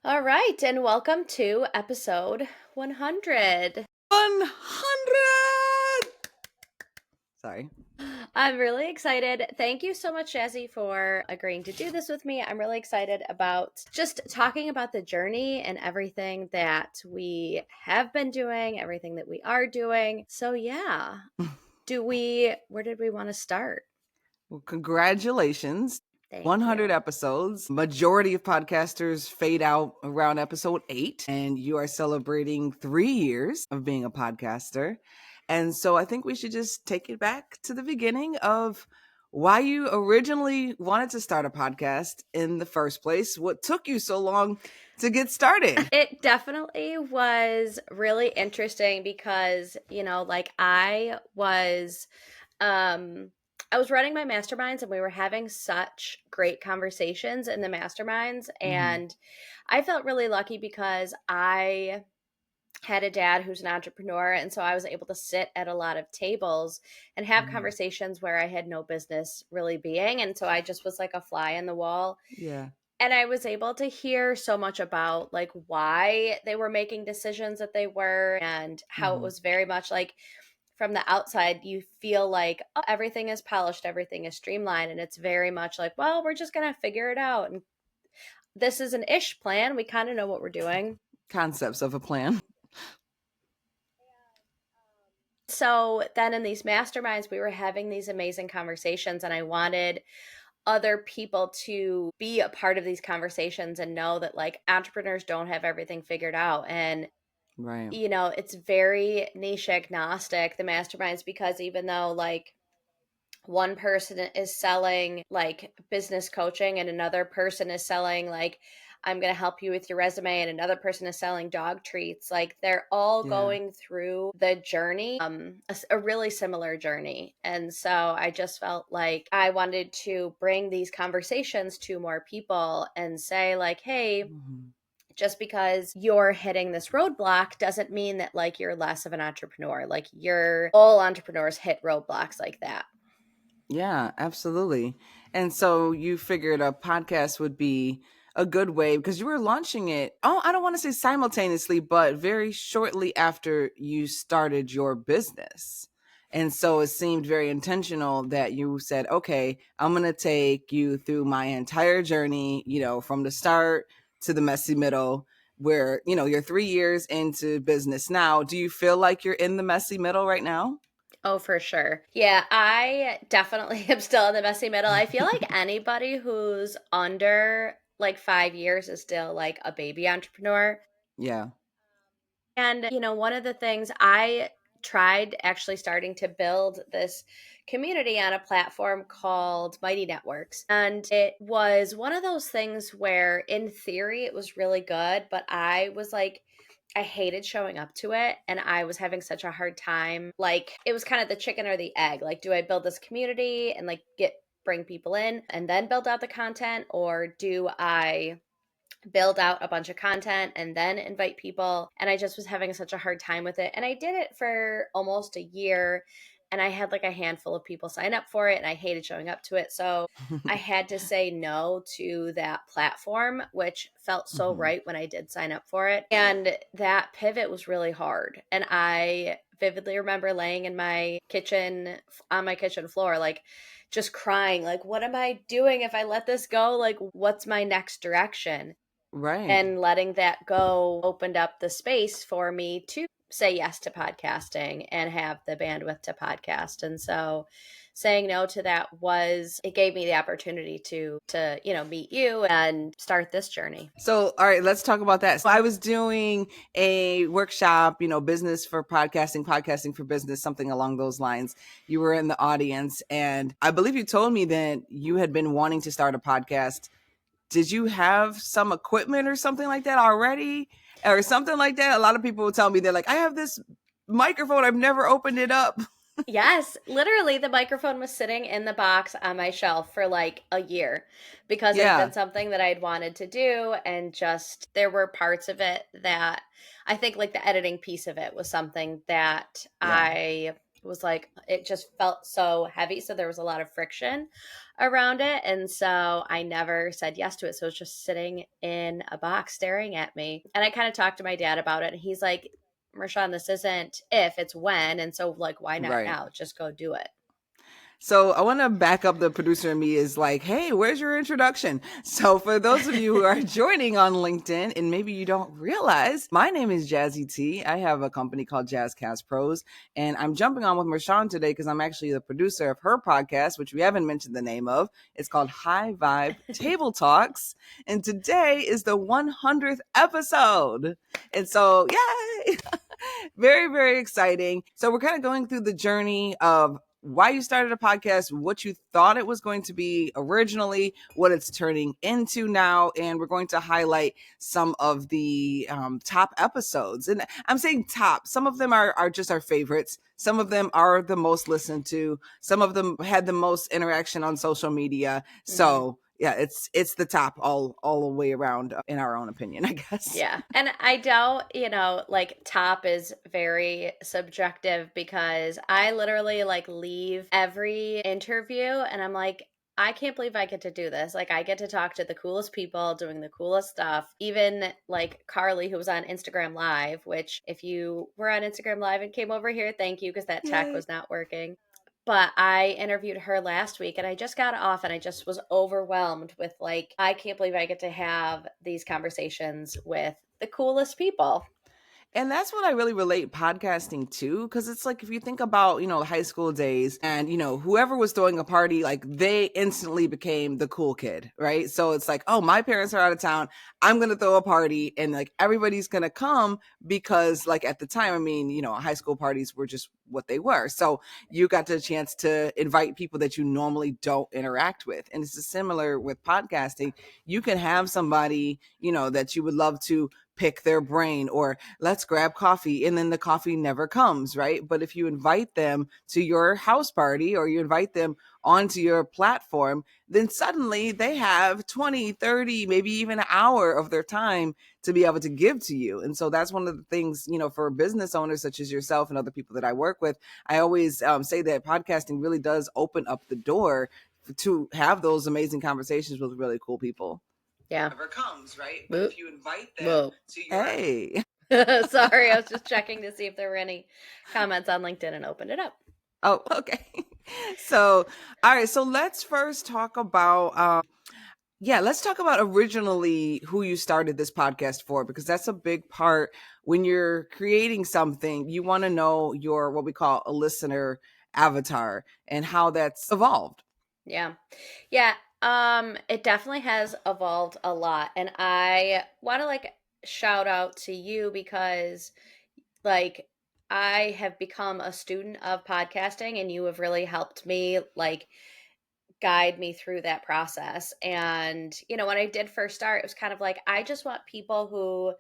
All right, and welcome to episode 100. 100! Sorry. I'm really excited. Thank you so much, Jazzy, for agreeing to do this with me. I'm really excited about just talking about the journey and everything that we have been doing, everything that we are doing. So, yeah, where did we want to start? Well, congratulations. Thank 100 you. episodes. Majority of podcasters fade out around episode 8, and you are celebrating 3 years of being a podcaster. And so I think we should just take it back to the beginning of why you originally wanted to start a podcast in the first place. What took you so long to get started? It definitely was really interesting because, um I was running my masterminds and we were having such great conversations in the masterminds, Mhm. and I felt really lucky because I had a dad who's an entrepreneur, and so I was able to sit at a lot of tables and have Mhm. conversations where I had no business really being, and so I just was like a fly in the wall. Yeah. And I was able to hear so much about like why they were making decisions that they were, and how it Mhm. was very much like from the outside you feel like, oh, everything is polished, everything is streamlined, and it's very much like, well, we're just going to figure it out, and this is an ish plan, we kind of know what we're doing. Concepts of a plan. So then in these masterminds we were having these amazing conversations, and I wanted other people to be a part of these conversations and know that like entrepreneurs don't have everything figured out. And Right. it's very niche agnostic, the masterminds, because even though like one person is selling like business coaching and another person is selling like, I'm going to help you with your resume, and another person is selling dog treats, like they're all Yeah. going through the journey, a really similar journey. And so I just felt like I wanted to bring these conversations to more people and say like, hey, Mhm. just because you're hitting this roadblock doesn't mean that like you're less of an entrepreneur. Like, you're all entrepreneurs hit roadblocks like that. Yeah, absolutely. And so you figured a podcast would be a good way because you were launching it. Oh, I don't want to say simultaneously, but very shortly after you started your business. And so it seemed very intentional that you said, okay, I'm going to take you through my entire journey, from the start to the messy middle, where, you're 3 years into business now. Do you feel like you're in the messy middle right now? Oh, for sure. Yeah, I definitely am still in the messy middle. I feel like anybody who's under like 5 years is still like a baby entrepreneur. Yeah. And, one of the things I tried actually starting to build this community on a platform called Mighty Networks. And it was one of those things where, in theory, it was really good, but I was like, I hated showing up to it. And I was having such a hard time. Like, it was kind of the chicken or the egg. Like, do I build this community and like bring people in and then build out the content? Or do I build out a bunch of content and then invite people? And I just was having such a hard time with it. And I did it for almost a year, and I had like a handful of people sign up for it, and I hated showing up to it. So I had to say no to that platform, which felt so Mhm. right when I did sign up for it. And that pivot was really hard. And I vividly remember laying in my kitchen, on my kitchen floor, like just crying, like, what am I doing if I let this go? Like, what's my next direction? Right. And letting that go opened up the space for me to say yes to podcasting and have the bandwidth to podcast. And so saying no to that it gave me the opportunity to meet you and start this journey. So, all right, let's talk about that. So, I was doing a workshop, business for podcasting, podcasting for business, something along those lines. You were in the audience, and I believe you told me that you had been wanting to start a podcast. Did you have some equipment or something like that already, or something like that? A lot of people will tell me they're like, I have this microphone, I've never opened it up. Yes, literally, the microphone was sitting in the box on my shelf for like a year because it had Yeah. been something that I'd wanted to do. And just there were parts of it that I think, like the editing piece of it, was something that Yeah. was like, it just felt so heavy. So there was a lot of friction around it. And so I never said yes to it. So it was just sitting in a box staring at me. And I kind of talked to my dad about it. And he's like, Marshawn, this isn't if, it's when. And so, like, why not Right. now? Just go do it. So I want to back up. The producer in me is like, hey, where's your introduction? So for those of you who are joining on LinkedIn and maybe you don't realize, my name is Jazzy T. I have a company called Jazzcast Pros, and I'm jumping on with Marshawn today because I'm actually the producer of her podcast, which we haven't mentioned the name of. It's called High Vibe Table Talks. And today is the 100th episode. And so, yay! Very, very exciting. So we're kind of going through the journey of why you started a podcast, what you thought it was going to be originally, what it's turning into now, and we're going to highlight some of the top episodes. And I'm saying top. Some of them are just our favorites. Some of them are the most listened to. Some of them had the most interaction on social media. So yeah, it's the top all the way around, in our own opinion, I guess. Yeah. And I doubt, like top is very subjective because I literally like leave every interview and I'm like, I can't believe I get to do this. Like, I get to talk to the coolest people doing the coolest stuff. Even like Carly, who was on Instagram Live, which if you were on Instagram Live and came over here, thank you, because that tech Yay. was not working. But I interviewed her last week and I just got off and I just was overwhelmed with like, I can't believe I get to have these conversations with the coolest people. And that's what I really relate podcasting to, because it's like if you think about, high school days and, whoever was throwing a party, like they instantly became the cool kid, right? So it's like, oh, my parents are out of town. I'm going to throw a party and like everybody's going to come because like at the time, I mean, high school parties were just what they were. So you got the chance to invite people that you normally don't interact with. And it's similar with podcasting. You can have somebody, that you would love to pick their brain, or let's grab coffee, and then the coffee never comes, right? But if you invite them to your house party or you invite them onto your platform, then suddenly they have 20, 30, maybe even an hour of their time to be able to give to you. And so that's one of the things, for business owners such as yourself and other people that I work with, I always say that podcasting really does open up the door to have those amazing conversations with really cool people. Yeah. Never comes, right? But Whoop. if you invite them Whoa. to your Hey. Sorry, I was just checking to see if there were any comments on LinkedIn and opened it up. Oh, okay. So, all right. So let's first talk about, let's talk about originally who you started this podcast for, because that's a big part when you're creating something. You want to know your, what we call a listener avatar and how that's evolved. Yeah. Yeah. It definitely has evolved a lot. And I want to like shout out to you because like I have become a student of podcasting and you have really helped me like guide me through that process. And, when I did first start, it was kind of like, I just want people who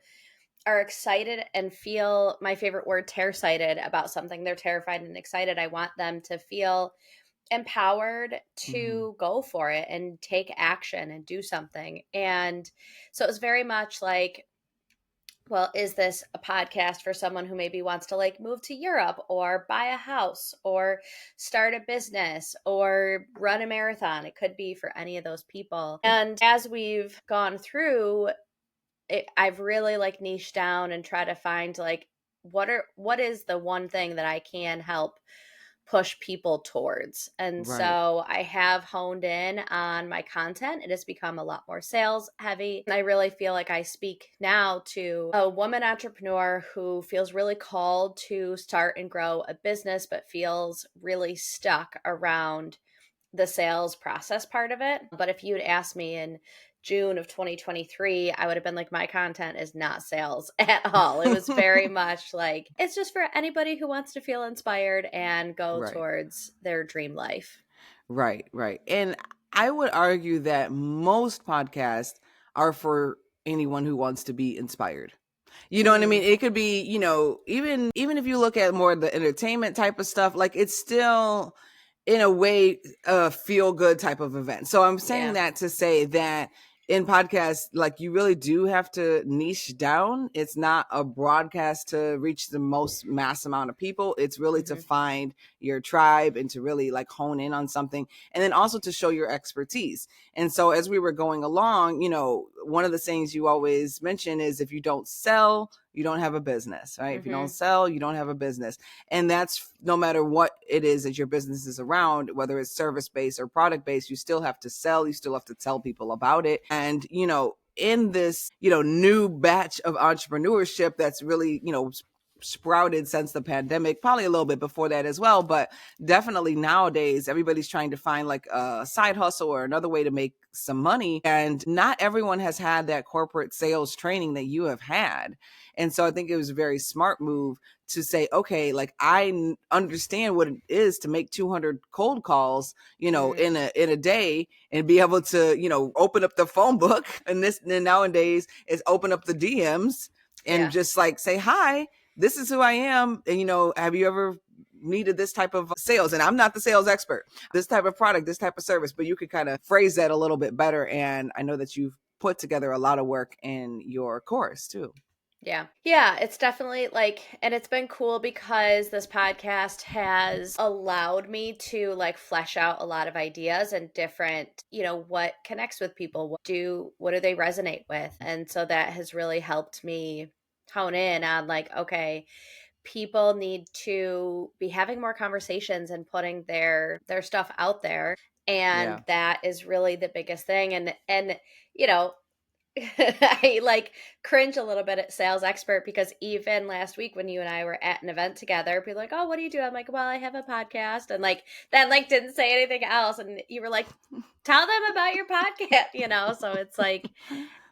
are excited and feel, my favorite word, tear-sighted about something. They're terrified and excited. I want them to feel empowered to go for it and take action and do something. And so it was very much like, well, is this a podcast for someone who maybe wants to like move to Europe or buy a house or start a business or run a marathon? It could be for any of those people. And as we've gone through it, I've really like niched down and try to find like what is the one thing that I can help push people towards. And Right. so I have honed in on my content. It has become a lot more sales heavy. And I really feel like I speak now to a woman entrepreneur who feels really called to start and grow a business, but feels really stuck around the sales process part of it. But if you'd asked me in June of 2023, I would have been like, my content is not sales at all. It was very much like, it's just for anybody who wants to feel inspired and go Right. towards their dream life. Right, right. And I would argue that most podcasts are for anyone who wants to be inspired. You know what I mean? It could be, even if you look at more of the entertainment type of stuff, like it's still in a way a feel good type of event. So I'm saying that to say that in podcasts, like you really do have to niche down. It's not a broadcast to reach the most mass amount of people. It's really to Hmm. find your tribe and to really like hone in on something, and then also to show your expertise. And so as we were going along, one of the things you always mention is if you don't sell, you don't have a business, right? If you don't Hmm. sell, you don't have a business. And that's no matter what it is that your business is around, whether it's service based or product based, you still have to sell, you still have to tell people about it. And, in this, new batch of entrepreneurship that's really, sprouted since the pandemic, probably a little bit before that as well, but definitely nowadays everybody's trying to find like a side hustle or another way to make some money, and not everyone has had that corporate sales training that you have had. And so I think it was a very smart move to say, okay, like understand what it is to make 200 cold calls, Mm, in a day, and be able to, open up the phone book, and nowadays is open up the DMs and yeah. just like say, hi, this is who I am. And, have you ever needed this type of sales? And I'm not the sales expert, this type of product, this type of service, but you could kind of phrase that a little bit better. And I know that you've put together a lot of work in your course too. Yeah. Yeah, it's definitely like, and it's been cool because this podcast has allowed me to like flesh out a lot of ideas and different, what connects with people, what do they resonate with? And so that has really helped me hone in on like, okay, people need to be having more conversations and putting their stuff out there. And Yeah. that is really the biggest thing. And you know, I like cringe a little bit at sales expert because even last week when you and I were at an event together, people were like, "Oh, what do you do?" I'm like, "Well, I have a podcast," and like then like didn't say anything else, and you were like, "Tell them about your podcast," So it's like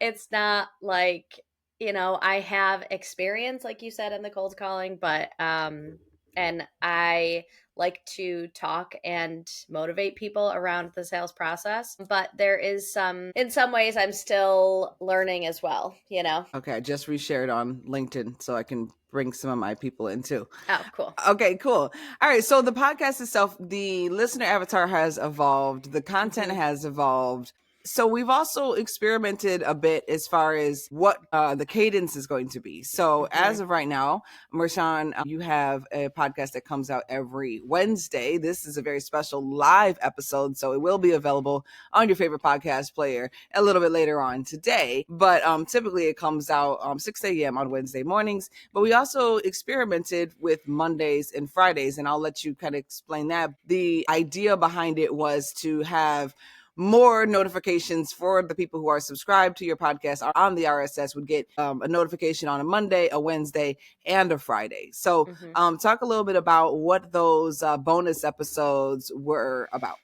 it's not like I have experience like you said in the cold calling, but and I like to talk and motivate people around the sales process, but there is in some ways I'm still learning as well. Okay, I just reshared on LinkedIn so I can bring some of my people in too. Oh, cool. Okay, cool. All right, so the podcast itself, the listener avatar has evolved, the content Hmm. has evolved. So we've also experimented a bit as far as what the cadence is going to be. So as Hmm. of right now, Marshawn, you have a podcast that comes out every Wednesday. This is a very special live episode, so it will be available on your favorite podcast player a little bit later on today. But typically it comes out 6 a.m. on Wednesday mornings. But we also experimented with Mondays and Fridays, and I'll let you kind of explain that. The idea behind it was to have more notifications for the people who are subscribed to your podcast on the RSS would get a notification on a Monday, a Wednesday, and a Friday. So Hmm. talk a little bit about what those bonus episodes were about.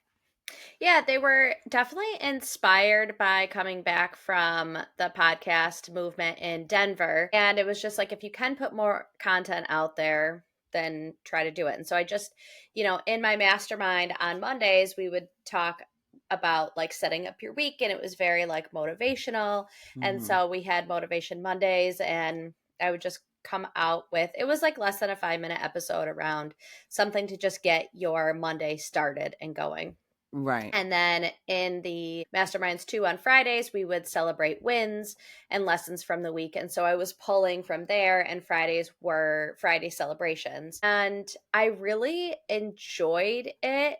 Yeah, they were definitely inspired by coming back from the podcast movement in Denver. And it was just like, if you can put more content out there, then try to do it. And so I just, in my mastermind on Mondays, we would talk about like setting up your week, and it was very like motivational. And Mm-hmm. so we had Motivation Mondays, and I would just come out with it was like less than a 5-minute episode around something to just get your Monday started and going. Right. And then in the masterminds too on Fridays, we would celebrate wins and lessons from the week. And so I was pulling from there, and Fridays were Friday celebrations. And I really enjoyed it.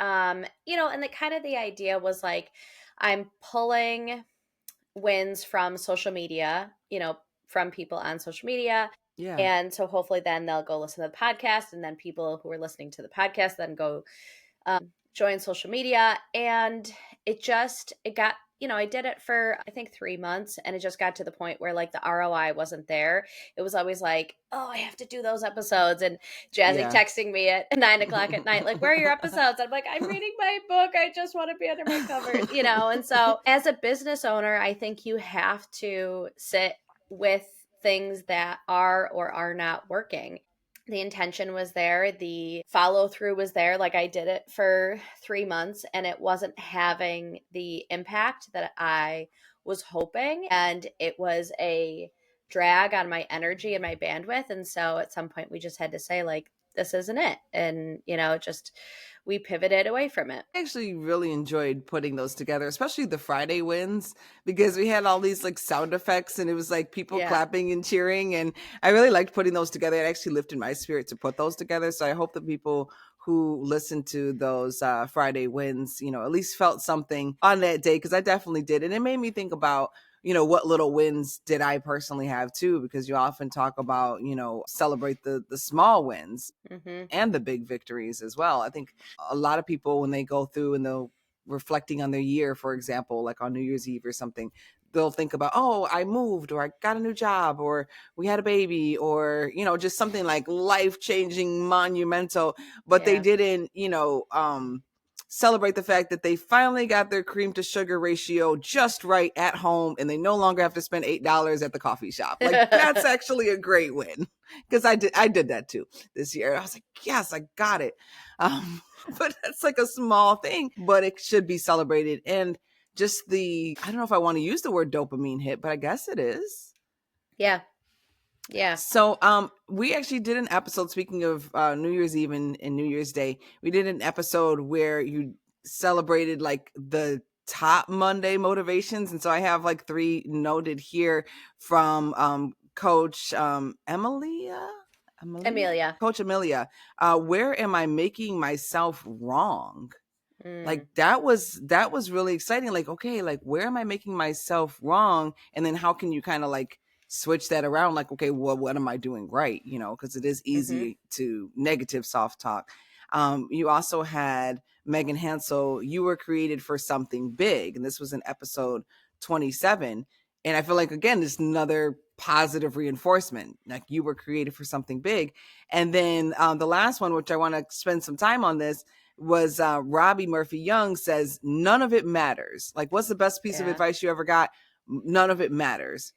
And the kind of the idea was like I'm pulling wins from social media, from people on social media. Yeah. And so hopefully then they'll go listen to the podcast, and then people who are listening to the podcast then go join social media. And it got I did it for I think 3 months, and it just got to the point where like the ROI wasn't there. It was always like, oh, I have to do those episodes, and Jazzy Yeah. texting me at 9 o'clock at night like, where are your episodes? I'm like, I'm reading my book, I just want to be under my covers. And so as a business owner, I think you have to sit with things that are or are not working. The intention was there, the follow through was there. Like I did it for 3 months, and it wasn't having the impact that I was hoping. And it was a drag on my energy and my bandwidth. And so at some point, we just had to say, like, this isn't it. And, just we pivoted away from it. I actually really enjoyed putting those together, especially the Friday wins, because we had all these like sound effects and it was like people Yeah. clapping and cheering. And I really liked putting those together. It actually lifted my spirit to put those together. So I hope the people who listened to those Friday wins, at least felt something on that day, because I definitely did. And it made me think about, what little wins did I personally have too, because you often talk about, celebrate the small wins Hmm. and the big victories as well. I think a lot of people, when they go through and they'll reflecting on their year, for example, like on New Year's Eve or something, they'll think about, oh, I moved, or I got a new job, or we had a baby, or, just something like life changing, monumental, but they Yeah. didn't, celebrate the fact that they finally got their cream to sugar ratio just right at home and they no longer have to spend $8 at the coffee shop. Like that's actually a great win, because I did that too this year. I was like, yes, I got it. But that's like a small thing, but it should be celebrated. And just I don't know if I want to use the word dopamine hit, but I guess it is. Yeah. Yeah. So we actually did an episode, speaking of New Year's Eve and New Year's Day, we did an episode where you celebrated like the top Monday motivations. And so I have like 3 noted here from Coach Amelia. Coach Amelia. Where am I making myself wrong? Mm. Like that was really exciting. Like, okay, like where am I making myself wrong? And then how can you kind of like switch that around? Like, okay, well, what am I doing right? Because it is Hmm. easy to negative soft talk. You also had Megan Hansel, you were created for something big. And this was in episode 27. And I feel like, again, it's another positive reinforcement. Like you were created for something big. And then the last one, which I want to spend some time on this, was Robbie Murphy Young says, none of it matters. Like, what's the best piece of Yeah. advice you ever got? None of it matters.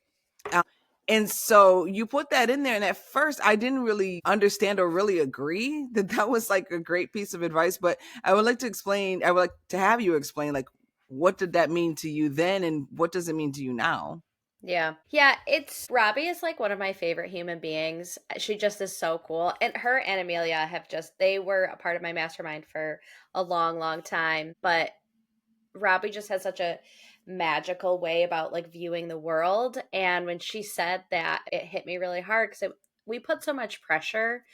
And so you put that in there. And at first, I didn't really understand or really agree that that was like a great piece of advice. But I would like to have you explain, like, what did that mean to you then? And what does it mean to you now? Yeah. Yeah. Robbie is like one of my favorite human beings. She just is so cool. And her and Amelia they were a part of my mastermind for a long, long time. But Robbie just has such a magical way about like viewing the world. And when she said that, it hit me really hard because we put so much pressure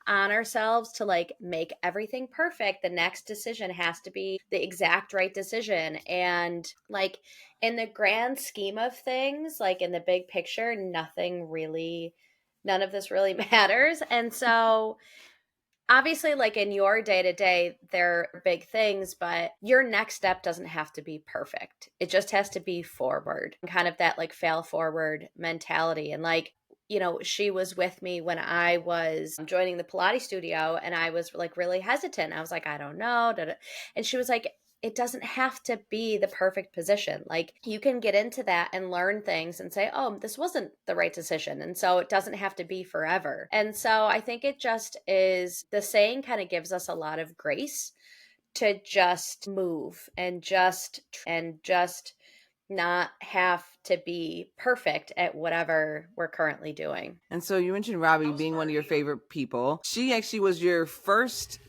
on ourselves to like make everything perfect. The next decision has to be the exact right decision. And like in the grand scheme of things, like in the big picture, none of this really matters. And so obviously like in your day to day there are big things, but your next step doesn't have to be perfect. It just has to be forward, kind of that like fail forward mentality. And like, she was with me when I was joining the Pilates studio and I was like really hesitant. I was like, I don't know, and she was like, it doesn't have to be the perfect position. Like you can get into that and learn things and say, oh, this wasn't the right decision. And so it doesn't have to be forever. And so I think it just is the saying kind of gives us a lot of grace to just move and just not have to be perfect at whatever we're currently doing. And so you mentioned Robbie being one of your favorite people. She actually was your first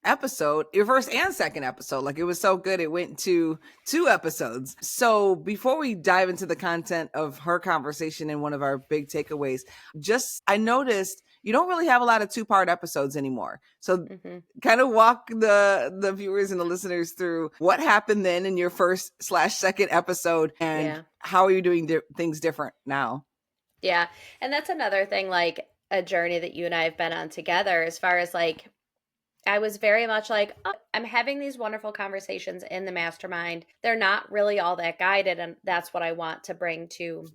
episode, your first and second episode. Like it was so good, it went to 2 episodes. So before we dive into the content of her conversation and one of our big takeaways, just I noticed you don't really have a lot of 2-part episodes anymore. So Hmm. kind of walk the viewers and the listeners through what happened then in your first/second episode and Yeah. how are you doing things different now. Yeah. And that's another thing, like a journey that you and I have been on together, as far as like, I was very much like, oh, I'm having these wonderful conversations in the mastermind. They're not really all that guided. And that's what I want to bring to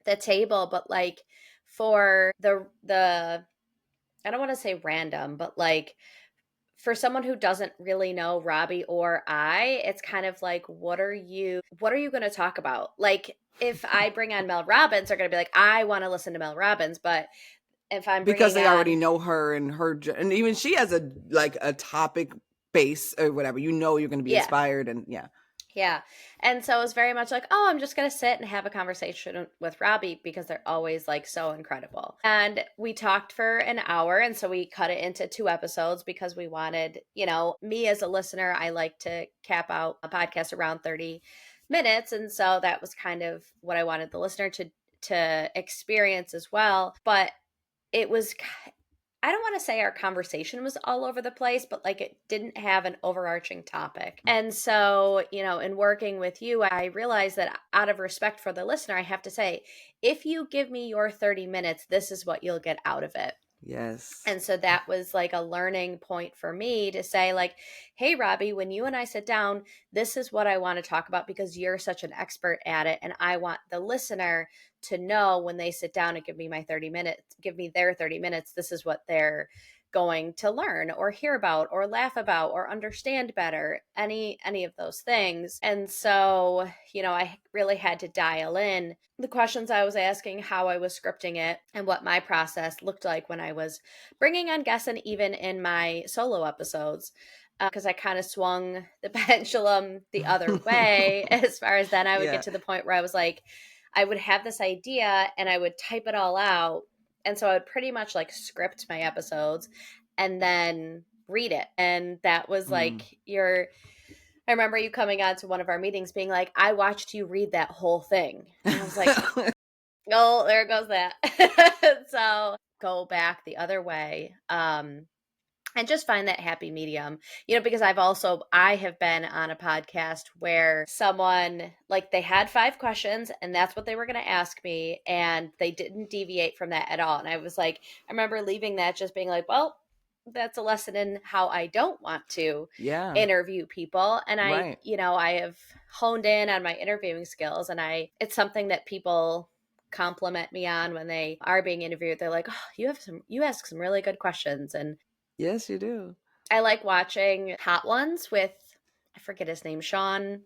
the table. But like for I don't want to say random, but like for someone who doesn't really know Robbie or it's kind of like, what are you going to talk about? Like if I bring on Mel Robbins, they're going to be like, I want to listen to Mel Robbins. But if I'm Because bringing they already on, know her and and even she has a topic base or whatever, you're going to be yeah, inspired. And yeah. Yeah. And so it was very much like, oh, I'm just going to sit and have a conversation with Robbie because they're always like so incredible. And we talked for an hour. And so we cut it into 2 episodes because we wanted, me as a listener, I like to cap out a podcast around 30 minutes. And so that was kind of what I wanted the listener to experience as well. But it was, I don't want to say our conversation was all over the place, but like it didn't have an overarching topic. And so, in working with you, I realized that out of respect for the listener, I have to say, if you give me your 30 minutes, this is what you'll get out of it. Yes. And so that was like a learning point for me to say, like, hey, Robbie, when you and I sit down, this is what I want to talk about because you're such an expert at it. And I want the listener to know when they sit down and give me their 30 minutes, this is what they're going to learn or hear about or laugh about or understand better, any of those things. And so, I really had to dial in the questions I was asking, how I was scripting it, and what my process looked like when I was bringing on guests, and even in my solo episodes. Because I kind of swung the pendulum the other way as far as then I would get Yeah. to the point where I was like, I would have this idea and I would type it all out. And so I would pretty much like script my episodes and then read it. And that was Mm. like I remember you coming on to one of our meetings being like, I watched you read that whole thing. And I was like, oh, there goes that. So go back the other way. And just find that happy medium, because I have been on a podcast where someone, like, they had 5 questions and that's what they were going to ask me, and they didn't deviate from that at all. And I was like, I remember leaving that just being like, well, that's a lesson in how I don't want to Yeah. interview people. And Right. I have honed in on my interviewing skills, and it's something that people compliment me on when they are being interviewed. They're like, oh, you ask some really good questions. And Yes, you do. I like watching Hot Ones with, I forget his name, Sean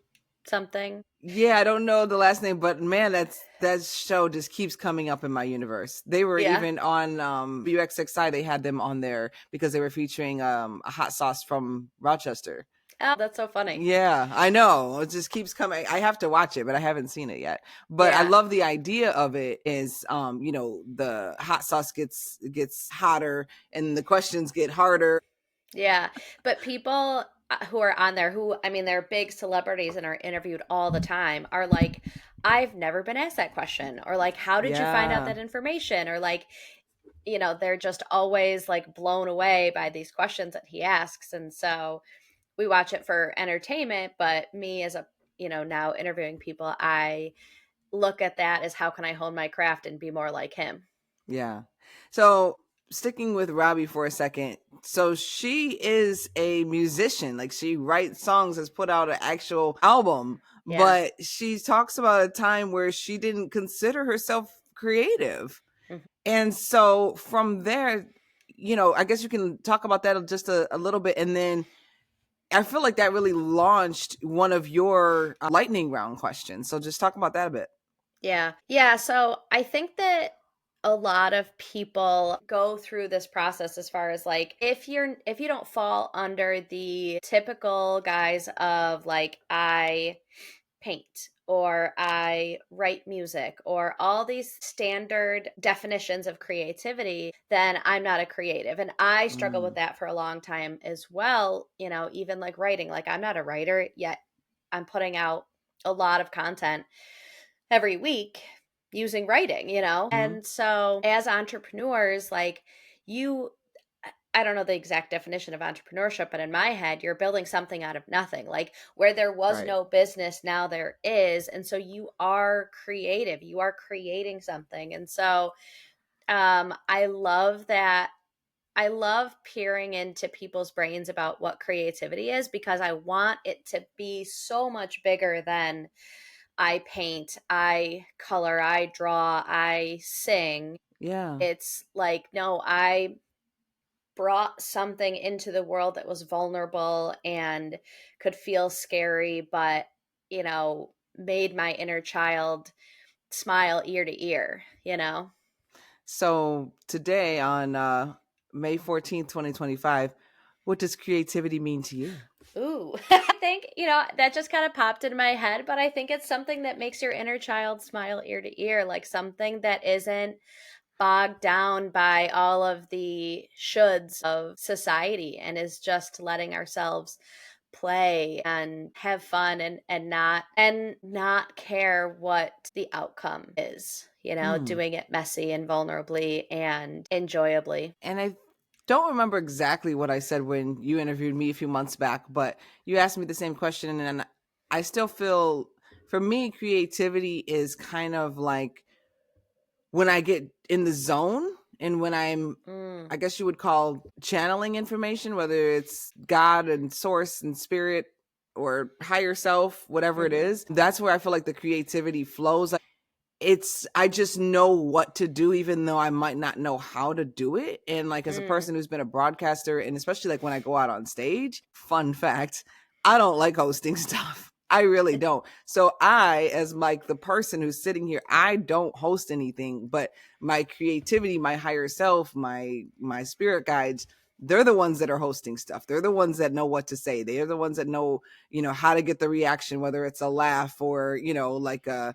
something. Yeah, I don't know the last name, but man, that show just keeps coming up in my universe. They were Yeah. even on UXXI. They had them on there because they were featuring a hot sauce from Rochester. Oh, that's so funny. Yeah, I know. It just keeps coming. I have to watch it, but I haven't seen it yet. But I Yeah. love the idea of it is the hot sauce gets hotter and the questions get harder. Yeah. But people who are on there, who, I mean, they're big celebrities and are interviewed all the time, are like, I've never been asked that question. Or like, how did you find out Yeah. that information? Or like, they're just always like blown away by these questions that he asks. And so we watch it for entertainment. But me as a, now interviewing people, I look at that as how can I hone my craft and be more like him. Yeah. So sticking with Robbie for a second. So she is a musician. Like she writes songs, has put out an actual album, Yeah. but she talks about a time where she didn't consider herself creative. Mhm. And so from there, I guess you can talk about that just a little bit. And then I feel like that really launched one of your lightning round questions. So just talk about that a bit. Yeah. Yeah. So I think that a lot of people go through this process as far as like, if you don't fall under the typical guise of like, I paint or I write music or all these standard definitions of creativity, then I'm not a creative. And I struggle with Mm. that for a long time as well. Even like writing, like I'm not a writer yet. I'm putting out a lot of content every week using writing. Mhm. And so as entrepreneurs, like, you I don't know the exact definition of entrepreneurship, but in my head, you're building something out of nothing. Like, where there was Right. no business, now there is. And so you are creative. You are creating something. And so I love that. I love peering into people's brains about what creativity is because I want it to be so much bigger than I paint, I color, I draw, I sing. Yeah. It's like, no, I brought something into the world that was vulnerable and could feel scary, but, made my inner child smile ear to ear. So today on May 14th, 2025, what does creativity mean to you? Ooh. I think, that just kind of popped into my head, but I think it's something that makes your inner child smile ear to ear, like something that isn't bogged down by all of the shoulds of society and is just letting ourselves play and have fun and not care what the outcome is, Mm. doing it messy and vulnerably and enjoyably. And I don't remember exactly what I said when you interviewed me a few months back, but you asked me the same question. And I still feel, for me, creativity is kind of like when I get in the zone and when Mm, I guess you would call channeling information, whether it's God and source and spirit or higher self, whatever it mhm, is. That's where I feel like the creativity flows. I just know what to do even though I might not know how to do it. And like as a mm, person who's been a broadcaster, and especially like when I go out on stage, fun fact, I don't like hosting stuff. I really don't. So I, as like the person who's sitting here, I don't host anything, but my creativity, my higher self, my spirit guides, they're the ones that are hosting stuff. They're the ones that know what to say. They're the ones that know, how to get the reaction, whether it's a laugh or, like a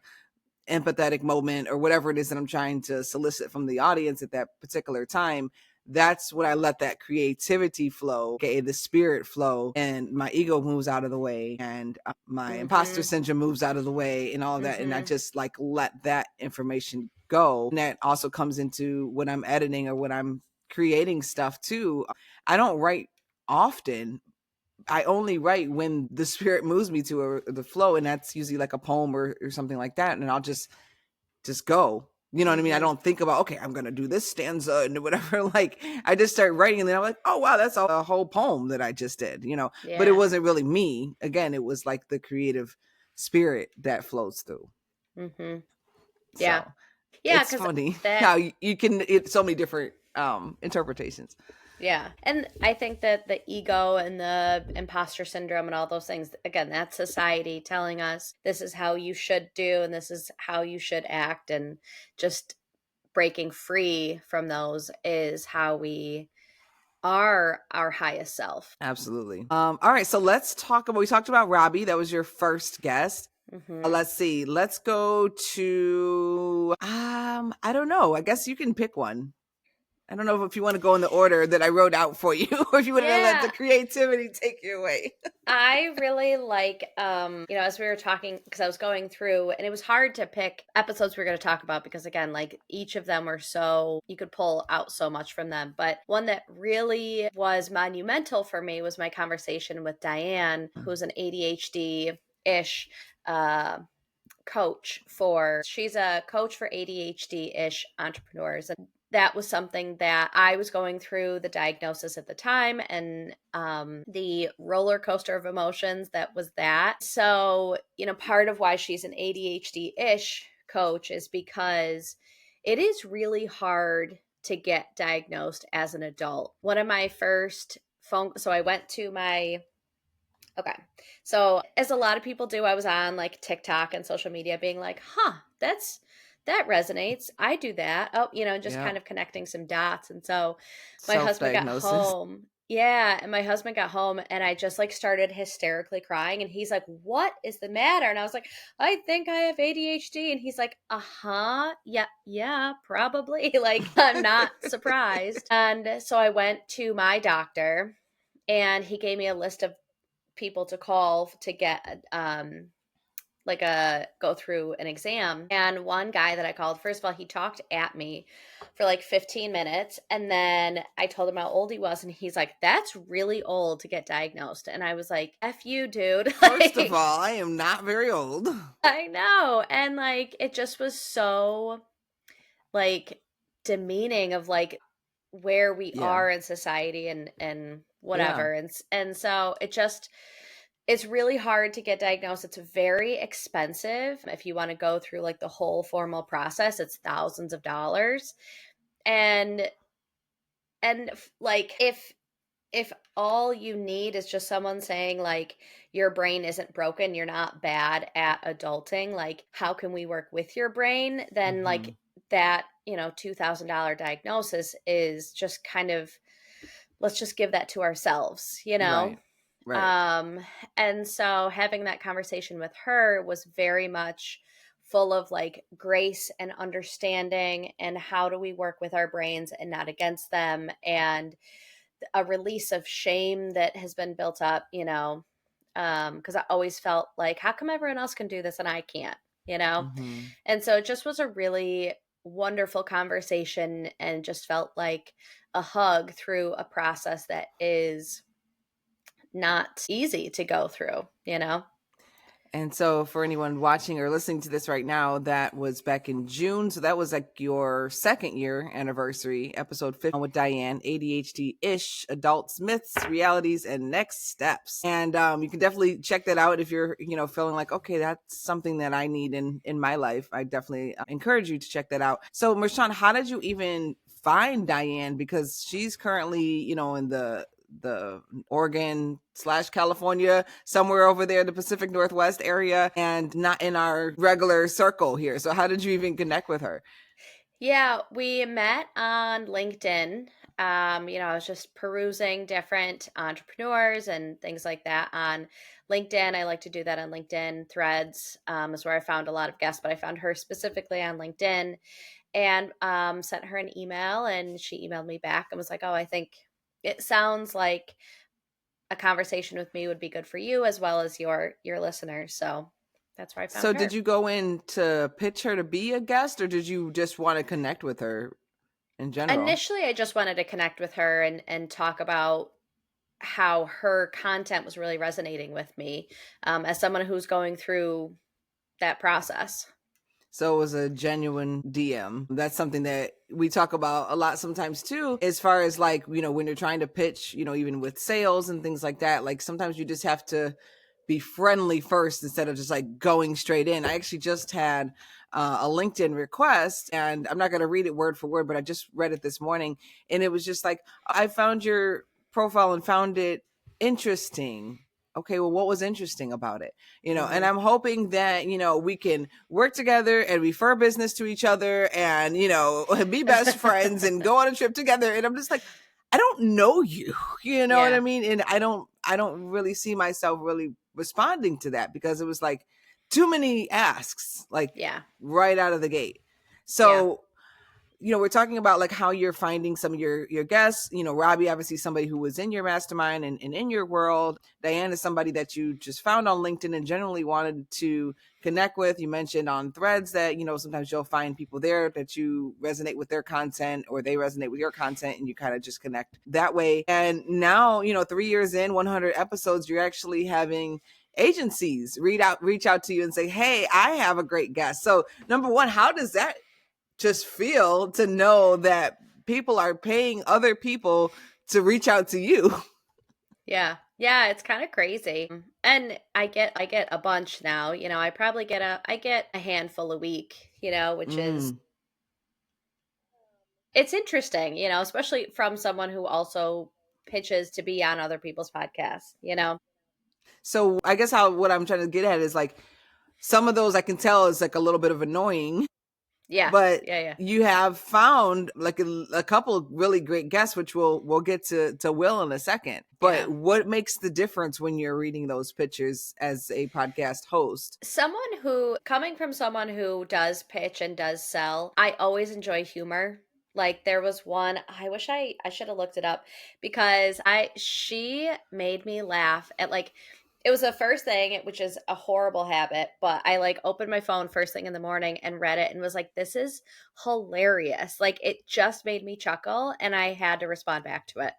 empathetic moment or whatever it is that I'm trying to solicit from the audience at that particular time. That's when I let that creativity flow, okay, the spirit flow, and my ego moves out of the way, and my imposter mhm, syndrome moves out of the way, and all of that. And I mhm, just like let that information go. And that also comes into when I'm editing or when I'm creating stuff too. I don't write often. I only write when the spirit moves me to, or the flow, and that's usually like a poem or something like that. And I'll just go. You know what I mean? I mhm. don't think about, okay, I'm gonna do this stanza and whatever. Like I just start writing, and then I'm like, oh wow, that's a whole poem that I just did. But it Yeah. wasn't really me. Again, it was like the creative spirit that flows through. Mhm. Yeah. So Yeah, it's because funny that how you can, it's so many different interpretations. yeah. And I think that the ego and the imposter syndrome and all those things, again, that's society telling us this is how you should do and this is how you should act. And just breaking free from those is how we are our highest self. Absolutely. All right, so let's talk about, we talked about Robbie. That was your first guest. Hmm. Let's see. Let's go to I don't know. I guess you can pick one. I don't know if you want to go in the order that I wrote out for you, or if you want to let the Yeah. creativity take you away. I really like, as we were talking, because I was going through, and it was hard to pick episodes we are going to talk about because, again, like each of them were so, you could pull out so much from them. But one that really was monumental for me was my conversation with Diane, who's an ADHD ish she's a coach for ADHD-ish entrepreneurs. And that was something that I was going through the diagnosis at the time and the roller coaster of emotions that was that. So, part of why she's an ADHD-ish coach is because it is really hard to get diagnosed as an adult. One of my first so I went to my Okay. So, as a lot of people do, I was on like TikTok and social media being like, huh, that resonates. I do that. Oh, just Yeah. kind of connecting some dots. And so my husband got Self-diagnosis. home. Yeah. And my husband got home and I just like started hysterically crying. And he's like, what is the matter? And I was like, I think I have ADHD. And he's like, uh-huh. Yeah. Yeah, probably. Like, I'm not surprised. And so I went to my doctor and he gave me a list of people to call to get like a go through an exam. And one guy that I called, first of all, he talked at me for like 15 minutes. And then I told him how old he was. And he's like, that's really old to get diagnosed. And I was like, F you, dude. First of Like, all, I am not very old. I know. And like, it just was so like demeaning of like where we Yeah. are in society and Yeah. whatever. And so it's really hard to get diagnosed. It's very expensive. If you want to go through like the whole formal process, it's thousands of dollars. And like if all you need is just someone saying like your brain isn't broken, you're not bad at adulting, like how can we work with your brain? Then Hmm. like that, $2,000 diagnosis is just kind of let's just give that to ourselves, you know? Right. Right. Um, and so having that conversation with her was very much full of like grace and understanding and how do we work with our brains and not against them, and a release of shame that has been built up, because I always felt like, how come everyone else can do this and I can't, you know? Hmm. And so it just was a really wonderful conversation and just felt like a hug through a process that is not easy to go through, you know? And so, for anyone watching or listening to this right now, that was back in June. So, that was like your second year anniversary, episode 50 with Diane, ADHD ish, adults, myths, realities, and next steps. And you can definitely check that out if you're, feeling like, okay, that's something that I need in my life. I definitely encourage you to check that out. So, Mershawn, how did you even find Diane? Because she's currently, in the Oregon / California, somewhere over there, the Pacific Northwest area, and not in our regular circle here. So how did you even connect with her? Yeah, we met on LinkedIn. I was just perusing different entrepreneurs and things like that on LinkedIn. I like to do that on LinkedIn. Threads is where I found a lot of guests, but I found her specifically on LinkedIn, and sent her an email, and she emailed me back and was like, "Oh, I think it sounds like a conversation with me would be good for you as well as your listeners." So that's where I found So did her. you go in to pitch her to be a guest, or did you just want to connect with her in general? Initially, I just wanted to connect with her and talk about how her content was really resonating with me, as someone who's going through that process. So it was a genuine DM. That's something that we talk about a lot sometimes too, as far as like, when you're trying to pitch, even with sales and things like that. Like sometimes you just have to be friendly first instead of just like going straight in. I actually just had a LinkedIn request, and I'm not going to read it word for word, but I just read it this morning. And it was just like, I found your profile and found it interesting. Okay, well, what was interesting about it? And Hmm. I'm hoping that, we can work together and refer business to each other and, be best friends and go on a trip together. And I'm just like, I don't know you, you know what I Yeah, mean? And I don't really see myself really responding to that because it was like too many asks, like yeah, right out of the gate. yeah, So we're talking about like how you're finding some of your guests. Robbie, obviously somebody who was in your mastermind and in your world. Diane is somebody that you just found on LinkedIn and generally wanted to connect with. You mentioned on Threads that, sometimes you'll find people there that you resonate with their content or they resonate with your content and you kind of just connect that way. And now, 3 years in, 100 episodes, you're actually having agencies reach out to you and say, hey, I have a great guest. So number one, how does that just feel to know that people are paying other people to reach out to you? yeah, yeah. It's kind of crazy, and I get a bunch now. I probably get a handful a week. Which is, Mm. it's interesting. Especially from someone who also pitches to be on other people's podcasts. So I guess what I'm trying to get at is like some of those I can tell is like a little bit of annoying, Yeah, but yeah, yeah, you have found like a couple of really great guests, which we'll get to Will in a second. yeah. But what makes the difference when you're reading those pictures as a podcast host? Coming from someone who does pitch and does sell, I always enjoy humor. Like there was one, I wish I should have looked it up, because she made me laugh at, like, it was the first thing, which is a horrible habit, but I like opened my phone first thing in the morning and read it and was like, this is hilarious. Like it just made me chuckle and I had to respond back to it.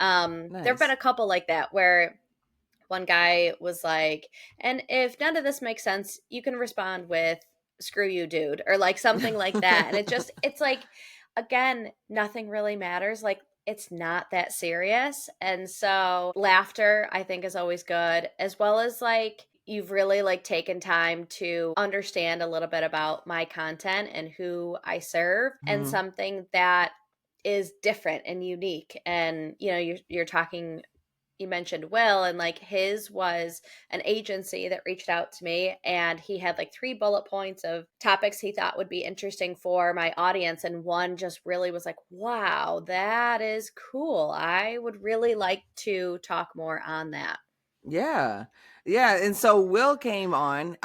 There've been Nice. a couple like that where one guy was like, and if none of this makes sense, you can respond with, screw you, dude, or like something like that. And it's like, again, nothing really matters. Like, it's not that serious. And so, laughter, I think, is always good, as well as like, you've really like taken time to understand a little bit about my content and who I serve, and Mhm. something that is different and unique. And you're talking, you mentioned Will, and like his was an agency that reached out to me, and he had like three bullet points of topics he thought would be interesting for my audience, and one just really was like, wow, that is cool, I would really like to talk more on that. Yeah. Yeah. And so Will came on,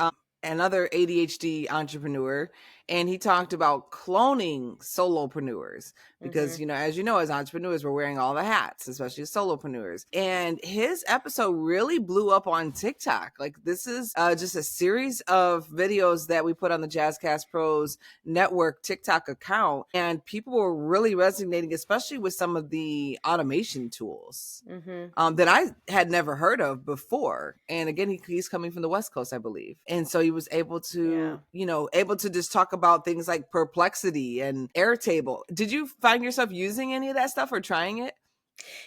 another ADHD entrepreneur, and he talked about cloning solopreneurs because, Mhm. as you know, as entrepreneurs, we're wearing all the hats, especially as solopreneurs. And his episode really blew up on TikTok. Like, this is just a series of videos that we put on the Jazzcast Pros Network TikTok account, and people were really resonating, especially with some of the automation tools Mhm. that I had never heard of before. And again, he's coming from the West Coast, I believe. And so he was able Yeah. to, able to just talk about things like Perplexity and Airtable. Did you find yourself using any of that stuff or trying it?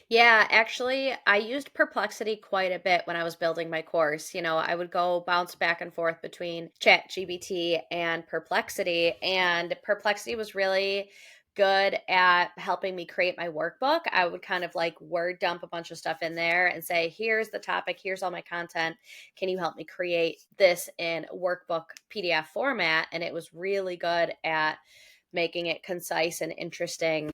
Yeah, actually, I used Perplexity quite a bit when I was building my course. I would go bounce back and forth between ChatGPT and Perplexity, and Perplexity was really good at helping me create my workbook. I would kind of like word dump a bunch of stuff in there and say, here's the topic, here's all my content. Can you help me create this in workbook PDF format? And it was really good at making it concise and interesting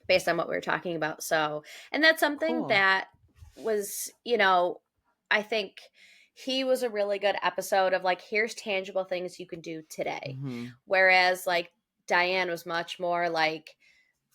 based on what we were talking about. So, and that's something Cool. that was, I think he was a really good episode of like, here's tangible things you can do today. Mm-hmm. Whereas like Diane was much more like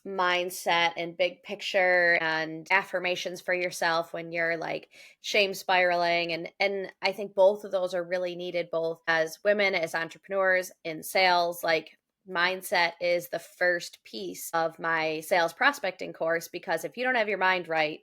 mindset and big picture and affirmations for yourself when you're like shame spiraling, and I think both of those are really needed, both as women, as entrepreneurs, in sales. Like, mindset is the first piece of my sales prospecting course, because if you don't have your mind right,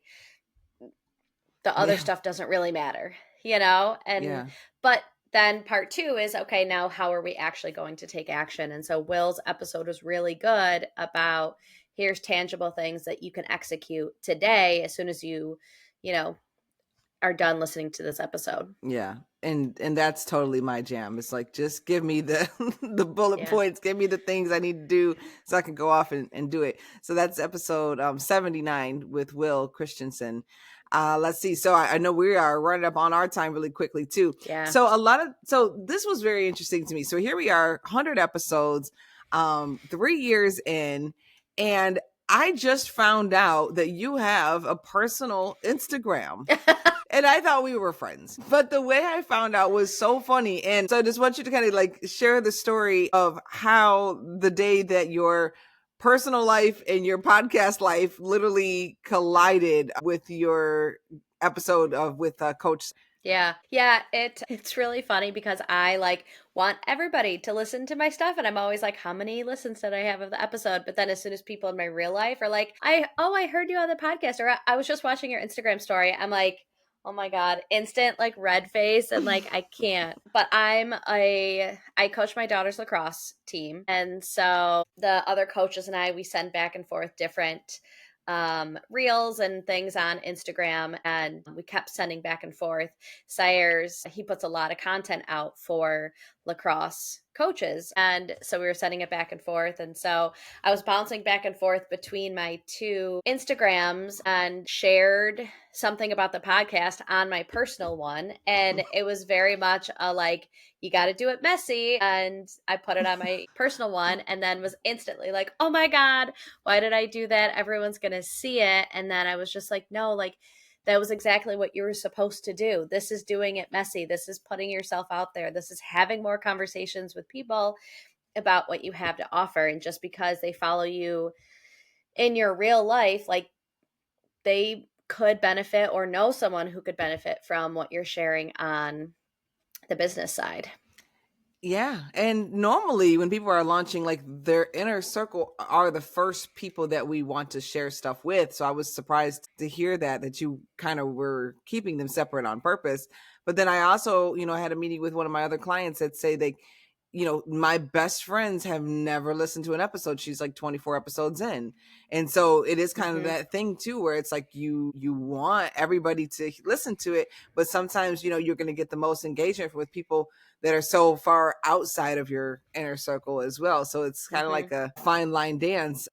the other Yeah. stuff doesn't really matter. And Yeah. but then part two is, okay, now how are we actually going to take action? And so Will's episode was really good about, here's tangible things that you can execute today as soon as you know are done listening to this episode. Yeah. And that's totally my jam. It's like, just give me the the bullet Yeah. points, give me the things I need to do so I can go off and do it. So that's episode 79 with Will Christensen. Let's see. So I know we are running up on our time really quickly too. Yeah. So this was very interesting to me. So here we are, 100 episodes, 3 years in, and I just found out that you have a personal Instagram. And I thought we were friends. But the way I found out was so funny. And so I just want you to kind of like share the story of how the day that your personal life and your podcast life literally collided with your episode of with Coach. Yeah. Yeah, it's really funny because I like want everybody to listen to my stuff, and I'm always like, how many listens did I have of the episode? But then as soon as people in my real life are like, I heard you on the podcast, or I was just watching your Instagram story, I'm like, oh my God, instant like red face, and like I can't. But I coach my daughter's lacrosse team. And so the other coaches and we send back and forth different reels and things on Instagram, and we kept sending back and forth. Sayers, he puts a lot of content out for lacrosse coaches, and so we were sending it back and forth. And so I was bouncing back and forth between my two Instagrams and shared something about the podcast on my personal one, and it was very much a like, you got to do it messy, and I put it on my personal one, and then was instantly like, oh my God, why did I do that? Everyone's going to see it. And then I was just like, no, like, that was exactly what you were supposed to do. This is doing it messy. This is putting yourself out there. This is having more conversations with people about what you have to offer. And just because they follow you in your real life, like, they could benefit or know someone who could benefit from what you're sharing on the business side. Yeah. And normally when people are launching, like, their inner circle are the first people that we want to share stuff with. So I was surprised to hear that you kind of were keeping them separate on purpose. But then I also, had a meeting with one of my other clients that say my best friends have never listened to an episode. She's like 24 episodes in. And so it is kind of Mm-hmm. that thing too, where it's like you want everybody to listen to it, but sometimes, you're going to get the most engagement with people that are so far outside of your inner circle as well. So it's kind of Mm-hmm. like a fine line dance.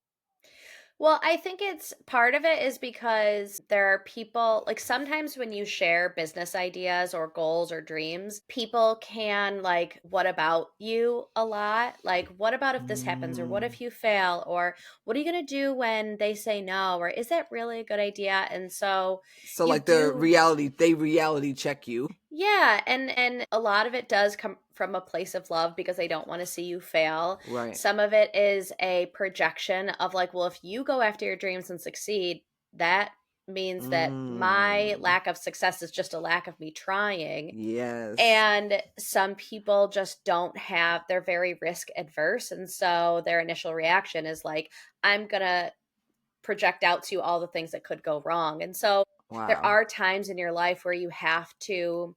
Well, I think it's part of it is because there are people, like sometimes when you share business ideas or goals or dreams, people can like, what about you a lot? Like, what about if this happens? Or what Mm. if you fail? Or what are you going to do when they say no? Or is that really a good idea? And so So you like the do. reality, they reality check you. Yeah, and a lot of it does come from a place of love because they don't want to see you fail. Right. Some of it is a projection of like, well, if you go after your dreams and succeed, that means that my Mm. lack of success is just a lack of me trying. Yes. And some people just don't have, they're very risk adverse. And so their initial reaction is like, I'm going to project out to you all the things that could go wrong. And so there Wow. are times in your life where you have to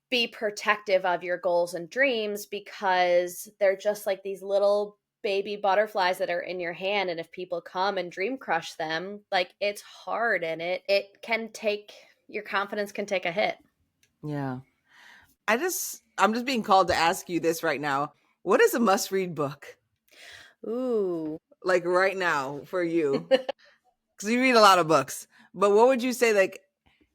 be protective of your goals and dreams because they're just like these little baby butterflies that are in your hand, and if people come and dream crush them, like it's hard, and it can take, your confidence can take a hit. Yeah. I'm just being called to ask you this right now. What is a must read book? Ooh. Like right now for you? Because you read a lot of books. But what would you say, like,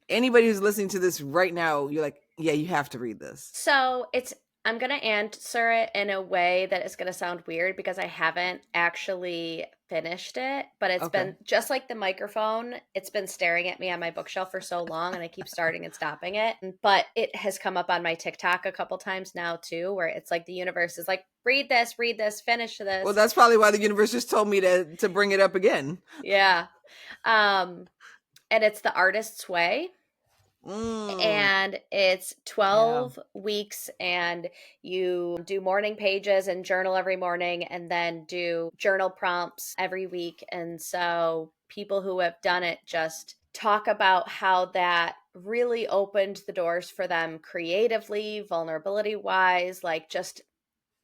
anybody who's listening to this right now, you're like, yeah, you have to read this. So it's, I'm going to answer it in a way that is going to sound weird because I haven't actually finished it, but it's Okay. been just like the microphone. It's been staring at me on my bookshelf for so long, and I keep starting and stopping it. But it has come up on my TikTok a couple times now too, where it's like the universe is like, read this, finish Well, this. that's probably why the universe just told me to bring it up again. Yeah. Um, and it's The Artist's Way. Mm, And it's yeah. 12 weeks, and you do morning pages and journal every morning, and then do journal prompts every week. And so people who have done it just talk about how that really opened the doors for them creatively, vulnerability wise, like just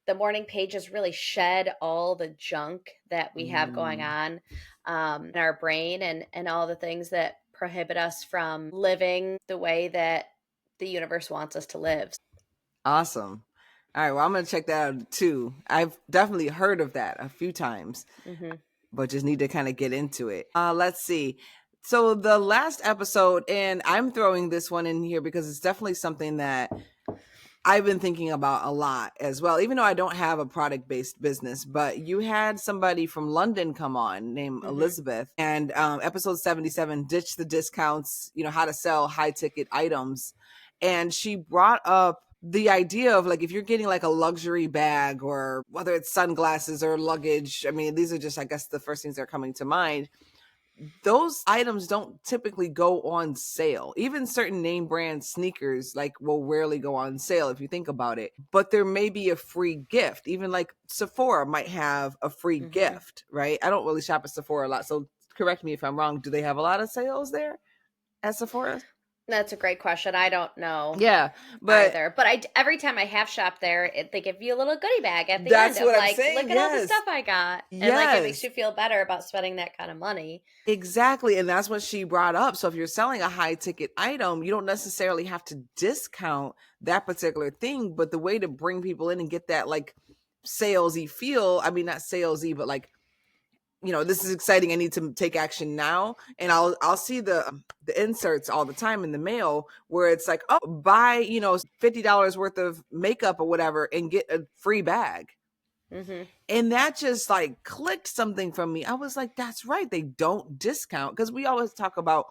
the morning pages really shed all the junk that we have going Mm, on in our brain, and all the things that prohibit us from living the way that the universe wants us to live. awesome. All right. Well, I'm going to check that out too. I've definitely heard of that a few times, Mm-hmm. but just need to kind of get into it. Let's see. So the last episode, and I'm throwing this one in here because it's definitely something that I've been thinking about a lot as well, even though I don't have a product based business. But you had somebody from London come on named Mm-hmm. Elizabeth, and episode 77, Ditch the Discounts, how to sell high ticket items. And she brought up the idea of like, if you're getting like a luxury bag, or whether it's sunglasses or luggage, I mean, these are just, I guess, the first things that are coming to mind. Those items don't typically go on sale. Even certain name brand sneakers like will rarely go on sale if you think about it. But there may be a free gift. Even like Sephora might have a free Mm-hmm. gift, right? I don't really shop at Sephora a lot, so correct me if I'm wrong. Do they have a lot of sales there at Sephora? That's a great question. I don't know Yeah, but either, but every time I have shopped there, they give you a little goodie bag at the end that's of what I'm like, look saying. at all the Yes. stuff I got, and like it makes Yes. you feel better about spending that kind of money. Exactly. And that's what she brought up. So if you're selling a high ticket item, you don't necessarily have to discount that particular thing. But the way to bring people in and get that like salesy feel, I mean, not salesy, but like, this is exciting. I need to take action now. And I'll see the inserts all the time in the mail where it's like, oh, buy, $50 worth of makeup or whatever and get a free bag. Mm-hmm. And that just like clicked something from me. I was like, that's right. They don't discount, because we always talk about,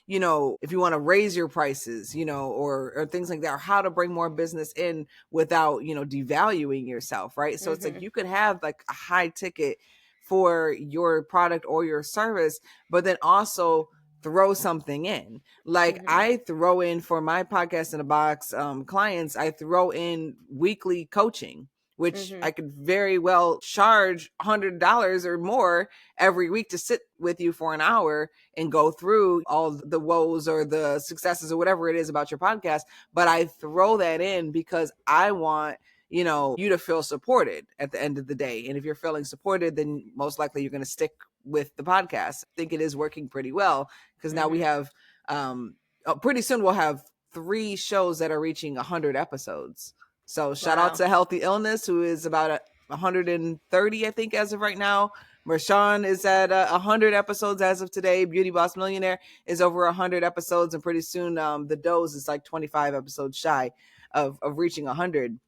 if you want to raise your prices, or things like that, or how to bring more business in without, devaluing yourself. Right. So it's like Mm-hmm. you could have like a high ticket for your product or your service, but then also throw something in. Like Mm-hmm. I throw in for my podcast in a box clients, I throw in weekly coaching, which Mm-hmm. I could very well charge $100 or more every week to sit with you for an hour and go through all the woes or the successes or whatever it is about your podcast. But I throw that in because I want, you to feel supported at the end of the day. And if you're feeling supported, then most likely you're going to stick with the podcast. I think it is working pretty well, because now we Mm-hmm. have, pretty soon we'll have 3 shows that are reaching 100 episodes. So shout out Wow. to Healthy Illness, who is about 130, I think, as of right now. Marshawn is at 100 episodes as of today. Beauty Boss Millionaire is over 100 episodes, and pretty soon the Doze is like 25 episodes shy of reaching 100.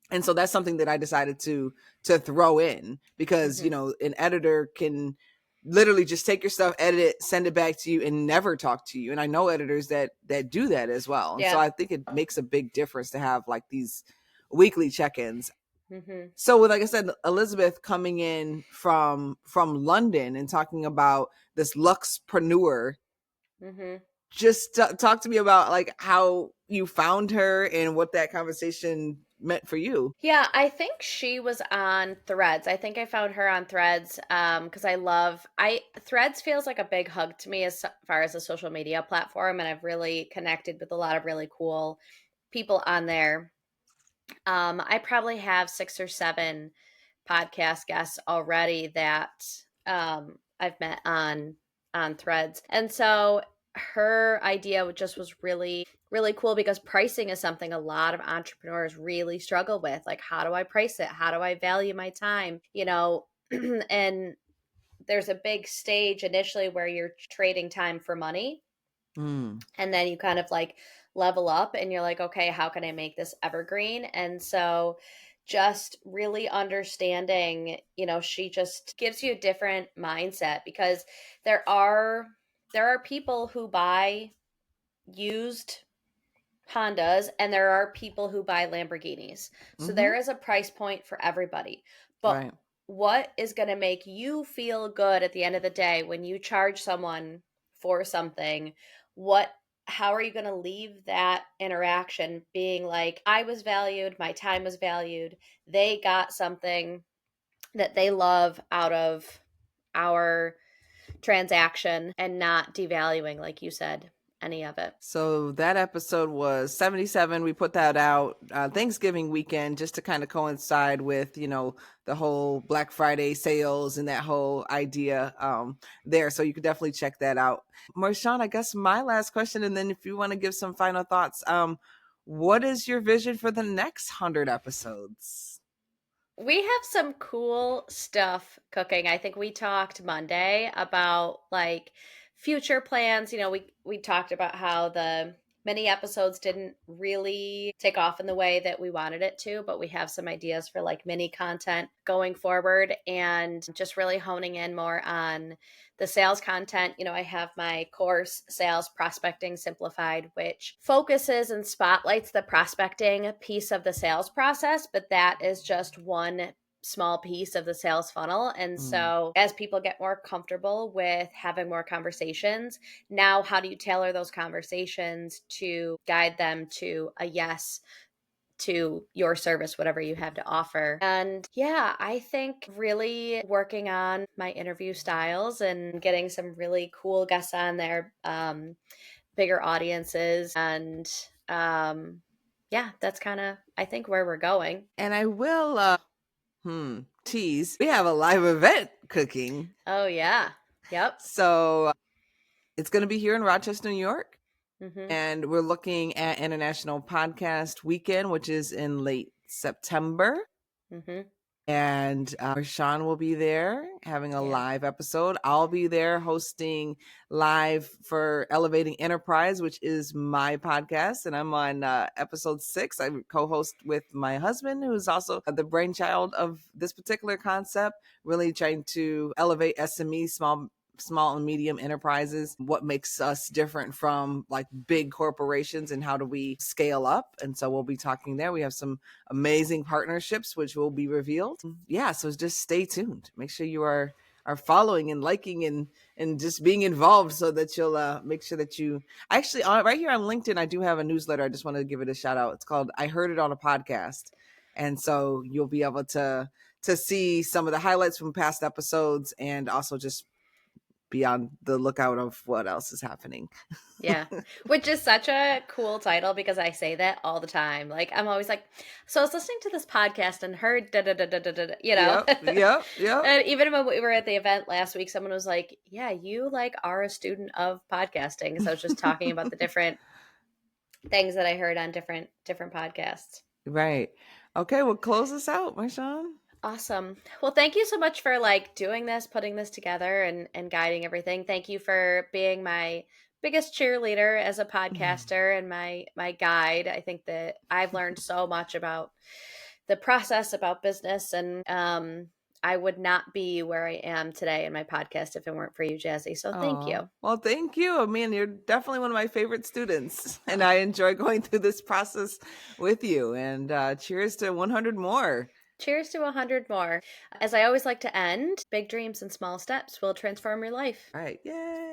And so that's something that I decided to throw in because, Mm-hmm. an editor can literally just take your stuff, edit it, send it back to you, and never talk to you. And I know editors that do that as well. And so Yeah. I think it makes a big difference to have like these weekly check-ins. Mm-hmm. So with, like I said, Elizabeth coming in from London and talking about this luxpreneur, Mm-hmm. just talk to me about like how you found her and what that conversation meant for you. Yeah, I think she was on Threads. I think I found her on Threads because I Threads feels like a big hug to me as far as a social media platform, and I've really connected with a lot of really cool people on there. I probably have 6 or 7 podcast guests already that I've met on Threads. And so her idea just was really cool because pricing is something a lot of entrepreneurs really struggle with. Like, how do I price it? How do I value my time? And there's a big stage initially where you're trading time for money, Mm. and then you kind of like level up and you're like, okay, how can I make this evergreen? And so just really understanding, she just gives you a different mindset because there are there are people who buy used Hondas and there are people who buy Lamborghinis. So Mm-hmm. there is a price point for everybody. But Right. what is going to make you feel good at the end of the day when you charge someone for something? What How are you going to leave that interaction being like, I was valued, my time was valued, they got something that they love out of our transaction, and not devaluing, like you said, any of it. So that episode was 77. We put that out Thanksgiving weekend just to kind of coincide with, the whole Black Friday sales and that whole idea there. So you could definitely check that out. Marshawn, I guess my last question, and then if you want to give some final thoughts, what is your vision for the next 100 episodes? We have some cool stuff cooking. I think we talked Monday about like future plans. We talked about how the mini episodes didn't really take off in the way that we wanted it to, but we have some ideas for like mini content going forward and just really honing in more on the sales content. I have my course, Sales Prospecting Simplified, which focuses and spotlights the prospecting piece of the sales process, but that is just one small piece of the sales funnel. And Mm. so, as people get more comfortable with having more conversations, now how do you tailor those conversations to guide them to a yes to your service, whatever you have to offer? And yeah, I think really working on my interview styles and getting some really cool guests on there, bigger audiences. And yeah, that's kind of, I think, where we're going. And I will tease. We have a live event cooking. Oh, yeah. Yep. So it's going to be here in Rochester, New York. Mm-hmm. And we're looking at International Podcast Weekend, which is in late September. Mm-hmm. And Sean will be there having a Yeah. live episode. I'll be there hosting live for Elevating Enterprise, which is my podcast. And I'm on episode 6. I co-host with my husband, who's also the brainchild of this particular concept, really trying to elevate SME, small and medium enterprises, what makes us different from like big corporations and how do we scale up. And so we'll be talking there. We have some amazing partnerships which will be revealed. Yeah, so just stay tuned. Make sure you are following and liking and just being involved so that you'll make sure that you actually right here on LinkedIn. I do have a newsletter. I just want to give it a shout out. It's called I Heard It on a Podcast. And so you'll be able to see some of the highlights from past episodes and also just be on the lookout of what else is happening. Yeah. Which is such a cool title because I say that all the time. Like, I'm always like, so I was listening to this podcast and heard da da da da da da. Yep. And even when we were at the event last week, someone was like, yeah, you like are a student of podcasting. So I was just talking about the different things that I heard on different podcasts. Right. Okay, well, close us out, Marshawn. Awesome. Well, thank you so much for like doing this, putting this together and guiding everything. Thank you for being my biggest cheerleader as a podcaster and my guide. I think that I've learned so much about the process, about business, and I would not be where I am today in my podcast if it weren't for you, Jazzy. So thank Oh, you. well, thank you. I mean, you're definitely one of my favorite students, and I enjoy going through this process with you. And cheers to 100 more. Cheers to 100 more. As I always like to end, big dreams and small steps will transform your life. All right. Yay.